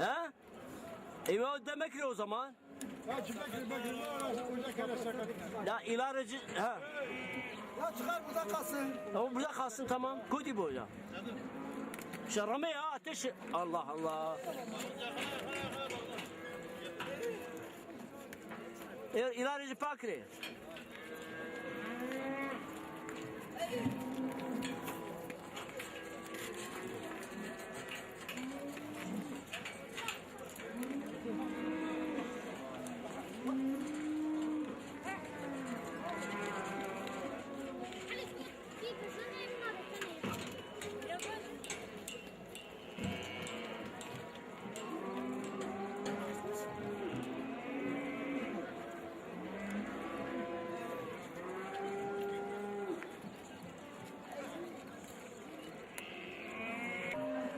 He? O demek ki o zaman. Ya ilareci ha. Ya çıkar burada kalsın. Tamam burada kalsın tamam. Kodi boyla. Şarame ya ateş. Allah Allah. İlareci pakri.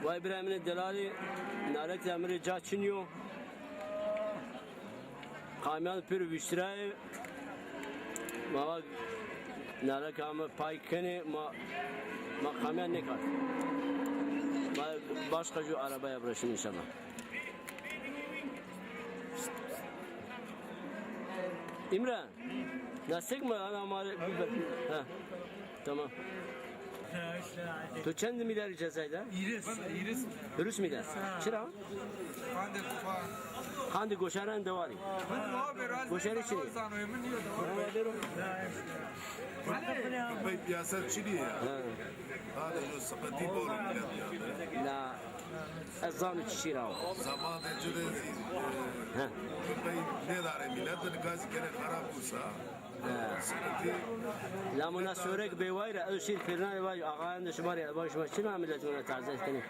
Vay İbrahim'in delali narek emri caçınıyor. Kamyan pür viştray. Ma narek ama paykeni ma kamyan ne kar. Ma başka şu arabaya bırakın inşallah. İmran. Nasıl mı ana mali? Ha. Tamam. تو چند میلیارد اجازه ده؟ ایرس روس میده؟ چرا؟ خانده گوشارن دواری گوشاری چی؟ باید پیاسد چیه؟ هذا جو سقطی بارو میاد نه از زانو چی راو؟ زمان جده باید نداره میلاد نگاهی کنه خراب بوسا لا منا سورك بيواير أو شيء فيرنا واج أغاني شماري أبغى شمار شنو عملت منا تعزز كني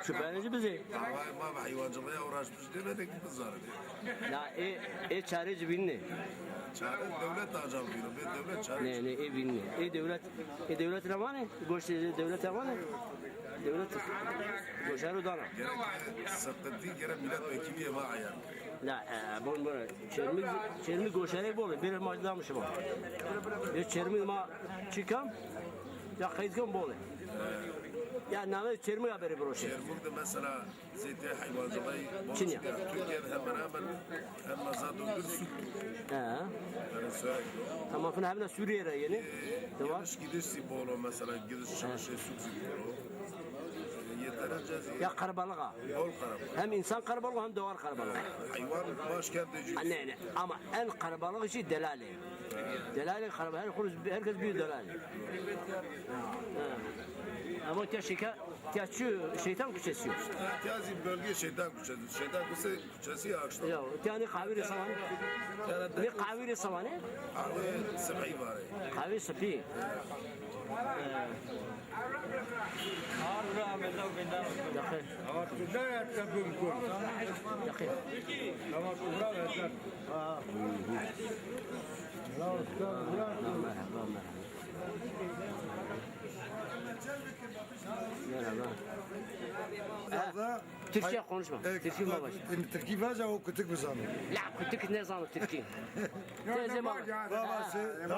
شو بينج بزي ما بحيوان جمعية وراش بجدي بدك بزاره لا إيه شارج بيني شارع الدولة تاجر بينه بين الدولة شارع نه إيه بيني إيه دولة رمانة قوش دولة رمانة دولة قوشارو دانا سقطي كره ميلاد بكيمية ما عيان لا بون çermi goşarı bolu bir maçlamış bu. Çermi ma çıkam ya kayıtkam bolu. Ya nane çermi haberi broşu. Çermuk'ta mesela zeytin hayvancılığı Çin ya. Türkiye'de hemen hem mazadun bir süt. Ha. Yani söyle. Tamam fena hem de Suriye'ye yeni. Devam. Yanlış gidiş bolu mesela gidiş çalışıyor süt bolu. Yeterince Ya karabalığa. Bol karabalık. Hem insan karabalığı hem doğal karabalığı. Hayvan başkent ecüz. Ne ama en karabalık işi delali. Delali karabalık herkes bir delali. Ama şeytan kuşesi yok. Tiyazi bölge şeytan kuşesi. Şeytan kuşesi akşam. Ya yani kahve samanı. Ne kahve samanı? Kahve sıkı var. Kahve sıkı. Yakın. Yakın. Merhaba. Türkçe konuşma. Türkçe babaş. Türkiye var ya o kütük bir zaman. La kütük ne zaman Türkçe? Teyze baba. Babası.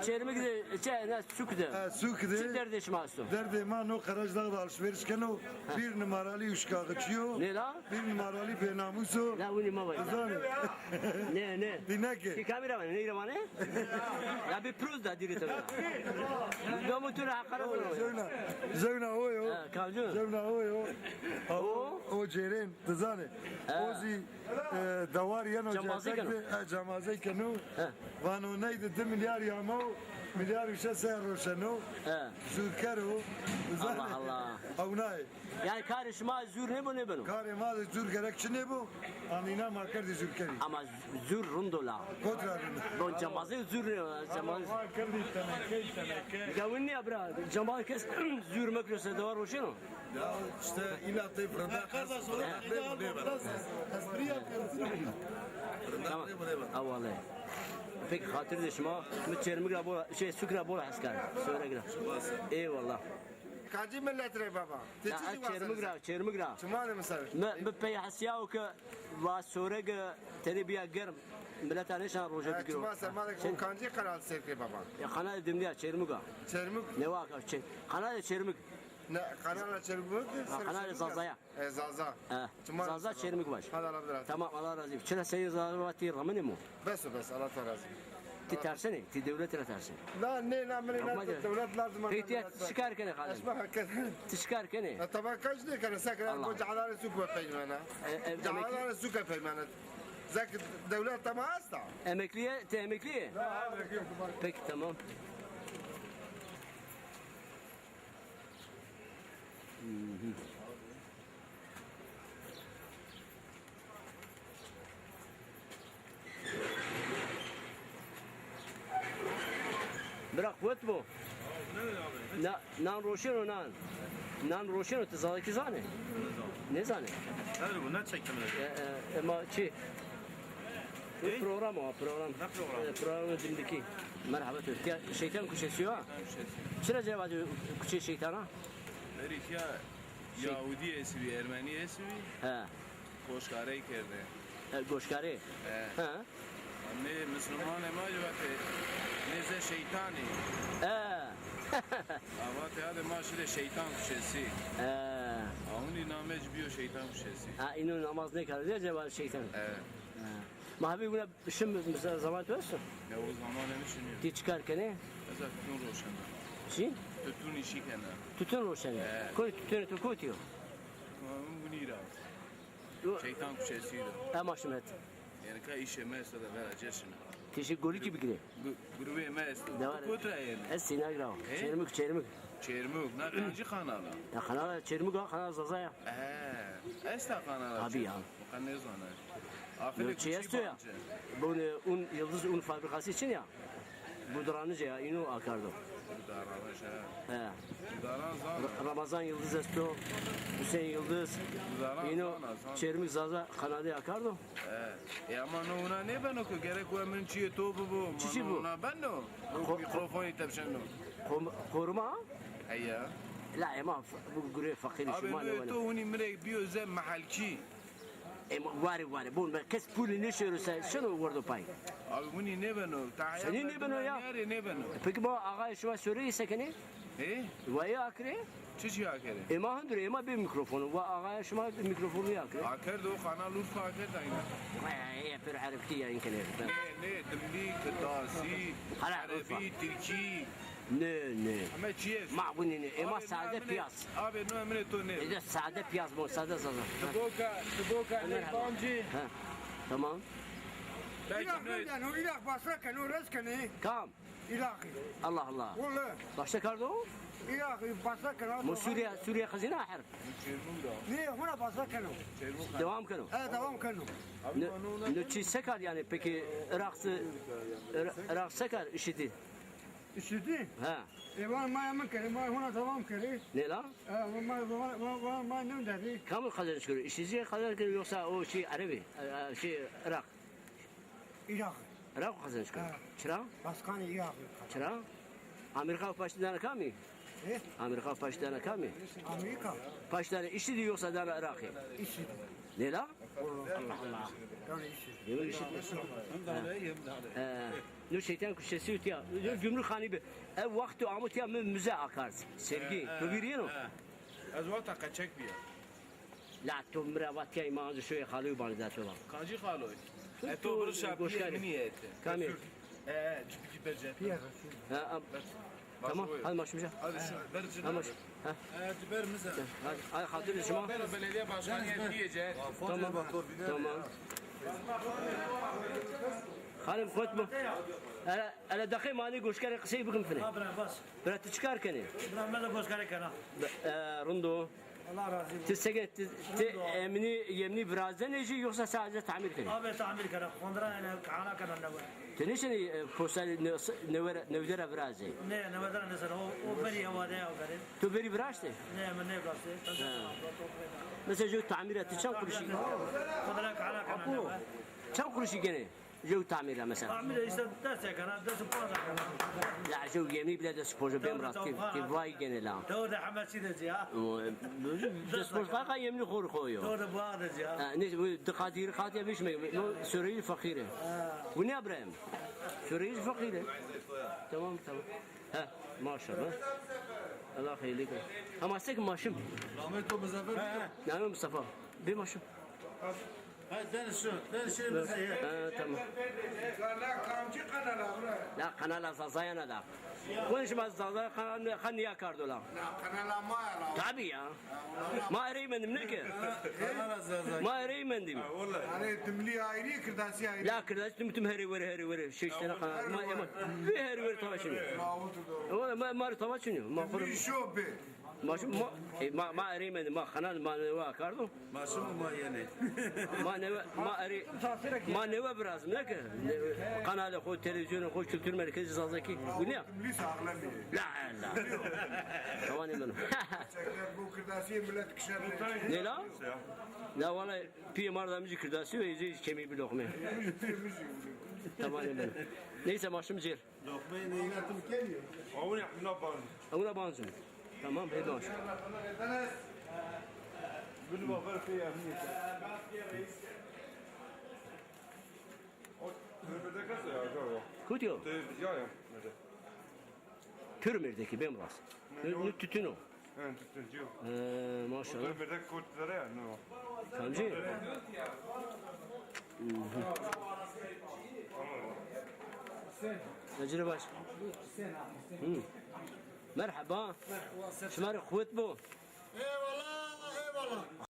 Çermi gide, ne su gide. Su gide. Su derdeş masum. Derdi man o Karacadağ'da alışveriş keno bir numaralı uşkağı geçiyor. Ne la? Bir numaralı benamusu. La uni ma var. Ne? Dinle ki. Ki kamera var. Ne var ne? Ya bir proz da diri tabii. Gamu tur hakara olur. Zevna o yo. Kalcı. Zevna o yo. O ceren tzane. Ozi davar yan o Camazey keno. Vano neydi 2 milyar yamo. Milyar uşa ser roşano. Zürkero. Allah Allah. Avnay. Yani karışma zür ne bu ne bunu? Kare ma zür gerekçi ne bu? Anina makar de zürkeri. Ama zür rundola. Kotrarın. Don camazı zür ne? Camazı. Gavin ne abra? Camazı kes zür mekrosa da var o şey no? Ya işte ilahi fırında Tamam. Avalı. Peki hatır deşma. Çermi grabo şey su grabo asker. Söyle gra. Eyvallah. Kaçı milletire baba? Çermi gra. Çumane mesela. ما بپی حسیاو که و سورگ تربیه گرم ملت نشان روزه بگیرو. Çuma sermalı o kancı kanal sevki baba. Ya kanal demliya çermuga. Çermuk. Ne var ki? Kanal çermuk. Ne kanala çerbuk. Kanal Zaza'ya. Zaza. Zaza çermik baş. Hadi Allah razı. Tamam Allah razı olsun. Çıra senin zazavati ramını mı? Bes Allah razı. Ti tersine, ti devletine tersine. لا نه من دولت لازم Peki çıkarken halin. اسمع كذا Çıkarken. طبعا كاش دي كان ساكن الله. وجعل على السوق وبيمانه جعل على السوق وبيمانه ذاك الدولة تما اسطع Emekliye, te emekliye. Peki tamam. Bırak bu bu. Nan roşen o nan. Nan roşen o tezadaki zane. Ne zane? Hadi bu ne çektim öyle? Ama program o program. Ne programı? Programın dimdiki. Merhaba Türkiye. Şeytan kuşesi var. Çıra cevabı kuşe şeytana. Derik ya Yahudi esvi, Ermeni esvi, He. koşkarey kerdi. Goşkari. He. Ne Müslüman emacıvate, neze şeytani. Avate hadi maşile şeytan kuşesi. Ahuni namec biyo şeytan kuşesi. Ha inu namaz ne kadar diye cevabı şeytan. Evet. Mahabi buna şimdi mesela zaman tutuyorsun. Ya o zaman ne düşünüyor? Di çıkarken ne? Mesela tutun roşanda. Şey? Tutun işi kenar. Tutun roşeni. Koy tutun tu koyuyor. Bu nira. Şeytan kuşesiydi. Ama şimdi. Yani ka işe mesela vereceğiz. Teşekkür golü gibi gidiyor. Grubu mesela. Ne var? Kutra yani. Es sinagrao. Çermik. Çermuk. Ne kancı kanala? Ya kanal çermik o kanal zazaya. Esta kanala. Tabii ya. Bu kan ne zona? Aferin Şey istiyor ya. Bu un yıldız un fabrikası için ya. Bu duranıca ya inu akardı. He. Ramazan Yıldız Esto, Hüseyin Yıldız, inu çermik zaza kanadı akardı. Ama ona ne ben oku gerek o emin çiğ topu bu. Çiçi bu. Ona ben no. Mikrofonu tepşen no. Koruma? Hayya. La ama bu gure fakir şu Abi mane ne to huni mire biyo zem mahalki. Var. Bu kes pulü ne şörüse şunu vurdu pay. Abi huni ne ben o? Senin ne ben o ya? Ne ben o? Peki bu ağa şu an söylüyor sekeni? Vay akre? Çiçi akere. Ema handır ema bir mikrofonu. Ve ağa şu an mikrofonu yakre. Aker de o kanal Urfa aker de aynı. Ya bir Arapti ya imkanı. Ne dimlik, dasi, Arabi, Türki. Ne. Ama çiğ. معقول اما ساده پیاز Abi no emre to ne? اذا ساده پیاز مو ساده زازا Tıboka ne bamcı. ها تمام Belki ne? إيراق بصرة كانوا رزقني كام إيراقي الله الله والله başta kardo إيراقي بصرة كانوا مو سوريا خزينه حرب ليه هنا بصرة كانوا devam kanu دوام كانوا ne çi sekar yani peki Irak sekar işidi الشديد ha وانا ما يمكن ما هنا دوام كري ne la ما ندري kamil kazanç görüyor işici kazanç görüyor yoksa o şey Arabi şey Irak إيراقي kazanç görüyor çıra بس كان إيراقي çıra Amerika başlarına kami إيه Amerika başlarına kami أمريكا başlarına işidi yoksa da Irak'ı الشديد ne la الله كان الشديد Yemek işi. Ne şeytan kuşesi ötüyor. Gümrük hani bir ev vakti amut ya müze akar. Sergi. Tu biriyen o. Az vata kaçak bir. La tu mravat ya imanı şöyle halı bana da söyle. Kancı haloy. Tu To bir şapki goşkari. niyeti. Kamil. Çipiki berce. Tamam. Hadi başımıza. Hadi şu berce. Hadi baş. Ber mize. Hadi hatır işime. Belediye başkanı diyecek. Tamam. Tamam. Halim kut mu? Ala dakhi mani goşkari kısayı bugün fene. بس Bırak çıkar kene. برا ماذا بوس كاري كنا Rundo. الله راضي تسجل emni yemni birazdan neci yoksa sadece tamir kene. ابي تعمل كنا خضرا انا كعانا كنا نوا Tenişeni postal nevdera birazı. نه نوا نسر هو بري هو ده او كده Tu beri biraştı. نه من نه بس Mesela jo tamir etti çan kuruşu. خضرا كعانا كنا نوا Çan kuruşu gene. Jo tamir mesela. اعمل ايش درس كنا درس بوزا كنا La jo yemni bile de sporcu ben bıraktı. Ki vay gene la. تو ده حمد سيده جا De sporcu kaka yemni koru koyuyor. تو ده بواد جا Ne bu dikatiri kat yapmış mı? Suriye fakire. Bu ne İbrahim? Suriye fakire. Tamam. Ha maşallah. Allah hayırlı kılsın. Ama sen maşım. Rahmet o Muzaffer. Yani Mustafa. Bir maşım. Hadi deniz şu bize. Tamam. Kamçı kanala bura. La kanala zazayana da. Konuşma zazaya kan niye kardola. Kanala maya la. Tabii ya. Ma ereymendim ne ki? Ma ereymendim. Hani tümli ayrı kırdasi ayrı. La kırdaş tüm heri veri şey işte ne kadar. Ma bir heri veri tavaşını. Ma tavaşını. Ma kurum. Bir şu be. Ma ereymendim. Ma kanal ma ne var kardo. Maşı mı mayene? Ma ne var biraz ne ki? Kanalı koy televizyonu koy kültür merkezi zazaki. Bu ne? Tümli sağlam. La. Tamam benim. Bu kırdasi millet kişiler. Ne la? La valla PMR damcı kırdası ve izi kemiği bir lokma. Tamam benim. Neyse başım yer. Lokmayı ne inatım geliyor. Ona banzın. Tamam hadi baş. Kutuyor. Türmerdeki ben burası. Ne tütün o. Maşallah. Kancı? Necri baş. Merhaba. Şımarı kuvvet bu. Eyvallah eyvallah.